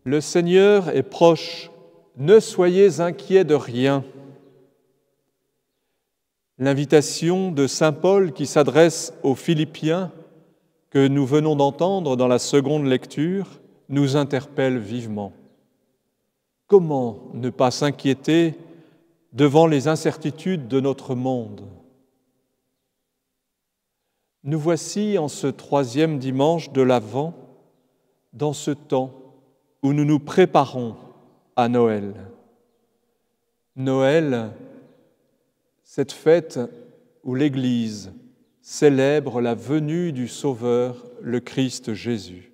Le Seigneur est proche, ne soyez inquiets de rien. L'invitation de saint Paul qui s'adresse aux Philippiens, que nous venons d'entendre dans la seconde lecture, nous interpelle vivement. Comment ne pas s'inquiéter devant les incertitudes de notre monde? Nous voici en ce 3e dimanche de l'Avent, dans ce temps où nous nous préparons à Noël. Noël, cette fête où l'Église célèbre la venue du Sauveur, le Christ Jésus.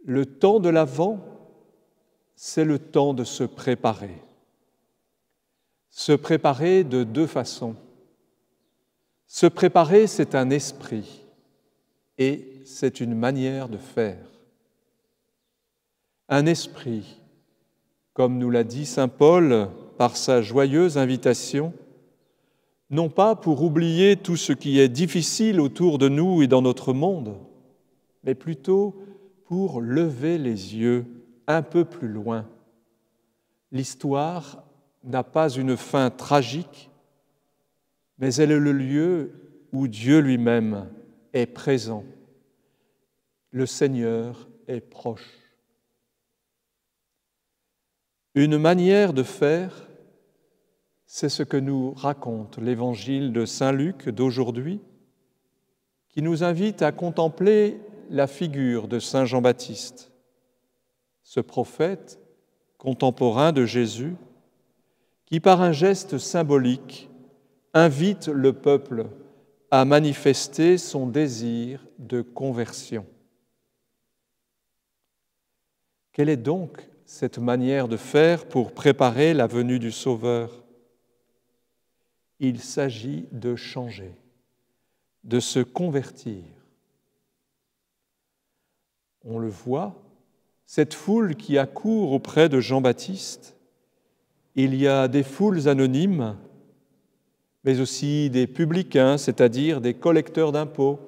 Le temps de l'Avent, c'est le temps de se préparer. Se préparer de 2 façons. Se préparer, c'est un esprit et c'est une manière de faire. Un esprit, comme nous l'a dit saint Paul par sa joyeuse invitation, non pas pour oublier tout ce qui est difficile autour de nous et dans notre monde, mais plutôt pour lever les yeux un peu plus loin. L'histoire n'a pas une fin tragique, mais elle est le lieu où Dieu lui-même est présent. Le Seigneur est proche. Une manière de faire, c'est ce que nous raconte l'évangile de saint Luc d'aujourd'hui, qui nous invite à contempler la figure de saint Jean-Baptiste, ce prophète contemporain de Jésus, qui par un geste symbolique invite le peuple à manifester son désir de conversion. Quelle est donc cette manière de faire pour préparer la venue du Sauveur? Il s'agit de changer, de se convertir. On le voit, cette foule qui accourt auprès de Jean-Baptiste, il y a des foules anonymes, mais aussi des publicains, c'est-à-dire des collecteurs d'impôts,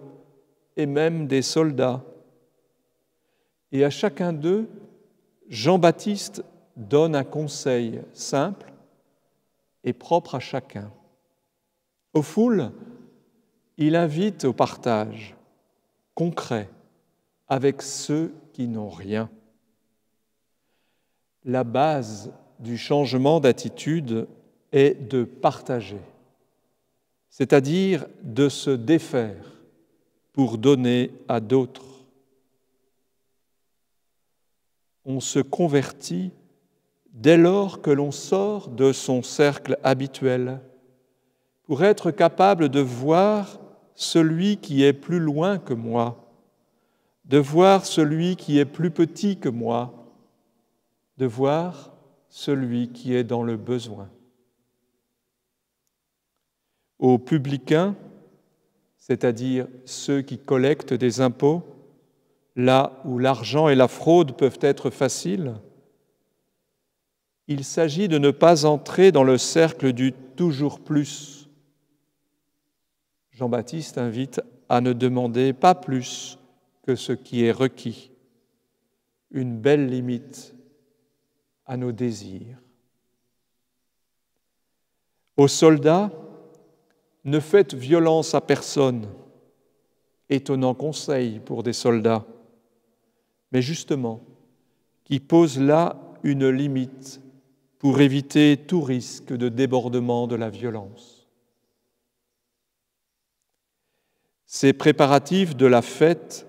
et même des soldats. Et à chacun d'eux, Jean-Baptiste donne un conseil simple et propre à chacun. Aux foules, il invite au partage concret avec ceux qui n'ont rien. La base du changement d'attitude est de partager, c'est-à-dire de se défaire pour donner à d'autres. On se convertit dès lors que l'on sort de son cercle habituel pour être capable de voir celui qui est plus loin que moi, de voir celui qui est plus petit que moi, de voir celui qui est dans le besoin. Aux publicains, c'est-à-dire ceux qui collectent des impôts, là où l'argent et la fraude peuvent être faciles, il s'agit de ne pas entrer dans le cercle du toujours plus. Jean-Baptiste invite à ne demander pas plus que ce qui est requis, une belle limite à nos désirs. Aux soldats, ne faites violence à personne. Étonnant conseil pour des soldats, mais justement, qui pose là une limite pour éviter tout risque de débordement de la violence. Ces préparatifs de la fête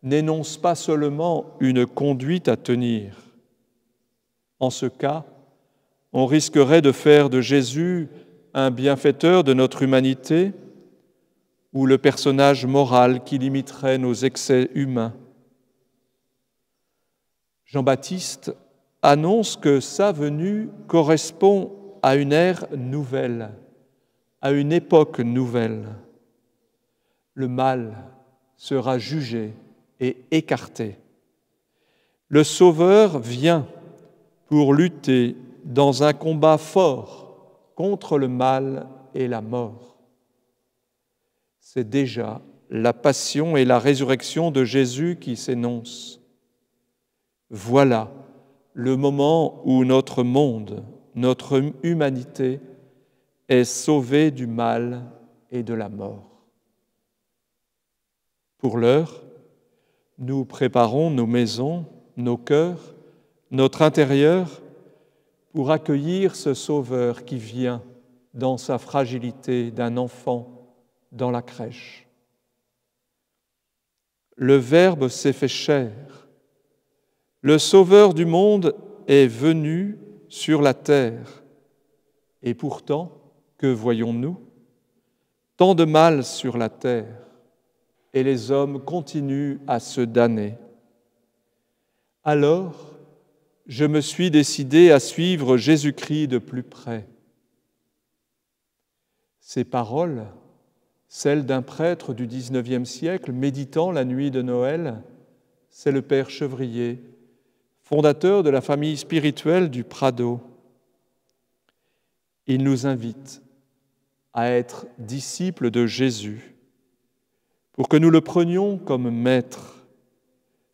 n'énoncent pas seulement une conduite à tenir. En ce cas, on risquerait de faire de Jésus un bienfaiteur de notre humanité ou le personnage moral qui limiterait nos excès humains. Jean-Baptiste annonce que sa venue correspond à une ère nouvelle, à une époque nouvelle. Le mal sera jugé et écarté. Le Sauveur vient pour lutter dans un combat fort contre le mal et la mort. C'est déjà la passion et la résurrection de Jésus qui s'énonce. Voilà le moment où notre monde, notre humanité est sauvée du mal et de la mort. Pour l'heure, nous préparons nos maisons, nos cœurs, notre intérieur pour accueillir ce Sauveur qui vient dans sa fragilité d'un enfant dans la crèche. Le Verbe s'est fait chair. Le Sauveur du monde est venu sur la terre. Et pourtant, que voyons-nous? Tant de mal sur la terre, et les hommes continuent à se damner. Alors, je me suis décidé à suivre Jésus-Christ de plus près. Ces paroles, celles d'un prêtre du XIXe siècle méditant la nuit de Noël, c'est le Père Chevrier, fondateur de la famille spirituelle du Prado. Il nous invite à être disciples de Jésus, pour que nous le prenions comme maître,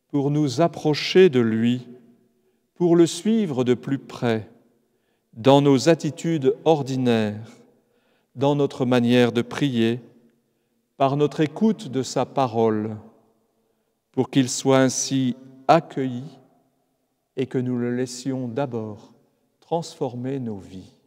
pour nous approcher de lui, pour le suivre de plus près, dans nos attitudes ordinaires, dans notre manière de prier, par notre écoute de sa parole, pour qu'il soit ainsi accueilli et que nous le laissions d'abord transformer nos vies.